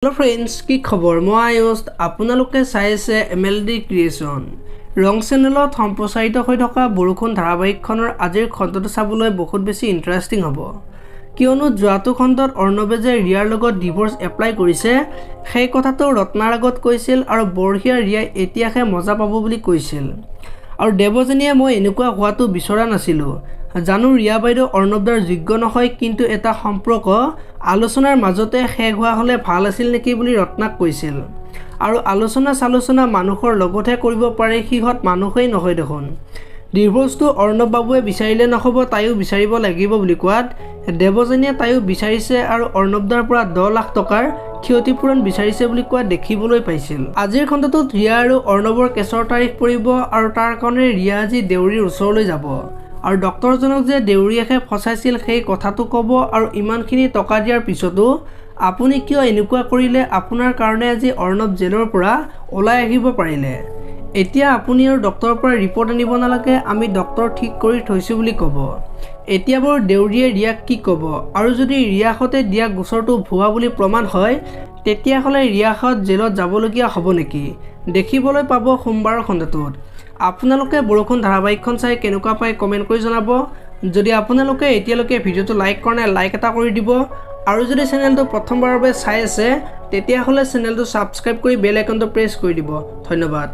Hello friends की खबर मैं आयुष आपनालोके चाइ आछे MLD Creation रंग चेनेলত सम्प्रसारित হৈ থকা বৰষুণ ধাৰাবাহিকখনৰ আজিৰ খণ্ডটো চাবলৈ বহুত বেছি ইন্টাৰেষ্টিং হ'ব কিয়নো যোৱাটো খণ্ডত অৰ্ণৱে যে ৰিয়াৰ লগত ডিভোৰ্স এপ্লাই কৰিছে সেই কথাটো ৰত্নাৰ আগত কৈছিল আৰু বৰহিয়া ৰিয়া এতিয়াহে মজা পাব বুলি কৈছিল আৰু দেৱজনীয়ে মই এনেকুৱা হোৱাটো বিচৰা নাছিলো জানো ৰিয়া বাইদেউ অৰ্ণৱদাৰ যোগ্য নহয় কিন্তু এটা সম্পৰ্ক আলোচনাৰ মাজতে শেষ হোৱা হলে ভাল আছিল নেকি বুলি ৰত্নাক কৈছিল আৰু আলোচনা মানুহৰ লগতহে কৰিব পাৰে হিহত মানুহেই নহয় দেখোন ডিভোৰ্সটো অৰ্ণৱ বাবুৱে বিচাৰিলে নহব তাইও বিচাৰিব লাগিব বুলি কোৱাত দেৱজনীয়ে তাইও বিচাৰিছে আৰু অৰ্ণৱদাৰ পৰা 10 লাখ টকাৰ ক্ষতিপূৰণ বিচাৰিছে বুলি কোৱা দেখিবলৈ পাইছিল আজিৰ খণ্ডটোত ৰিয়া আৰু অৰ্ণৱৰ কেছৰ তাৰিখ পৰিব আৰু তাৰ কাৰণে ৰিয়া আজি দেউৰীৰ ওচৰলৈ যাব আৰু ডক্টৰজনক যে দেউৰীয়ে ফসাইছিল সেই কথাটো ক'ব আৰু ইমানখিনি টকা দিয়াৰ পিছতো আপুনি কিয় এনেকুৱা কৰিলে আপোনাৰ কাৰণে আজি অৰ্ণৱ জেলৰ পৰা ওলাই আহিব পাৰিলে এতিয়া আপুনি আৰু ডক্টৰৰ পৰা ৰিপৰ্ট আনিব নালাগে আমি ডক্টৰ ঠিক কৰি থৈছো বুলি ক'ব এতিয়া বৰ দেউৰীয়ে ৰিয়াক কি ক'ব আৰু যদি ৰিয়াখতে দিয়া গোচৰটো ভুৱা বুলি প্ৰমাণ হয় তেতিয়া হলে ৰিয়াখত জেলত যাবলগীয়া হ'ব নেকি দেখিবলৈ পাব সোমবাৰৰ খণ্ডটোত আপোনালোকে বৰষুণ ধাৰাবাহিকখন চাই কেনেকুৱা পায় কমেন্ট কৰি জনাব যদি আপোনালোকে এতিয়ালৈকে ভিডিওটো লাইক কৰা নাই লাইক এটা কৰি দিব আৰু যদি চেনেলটো প্ৰথমবাৰৰ বাবে চাই আছে তেতিয়া হলে চেনেলটো সাবস্ক্ৰাইব কৰি বেল আইকনটো প্ৰেছ কৰি দিব ধন্যবাদ।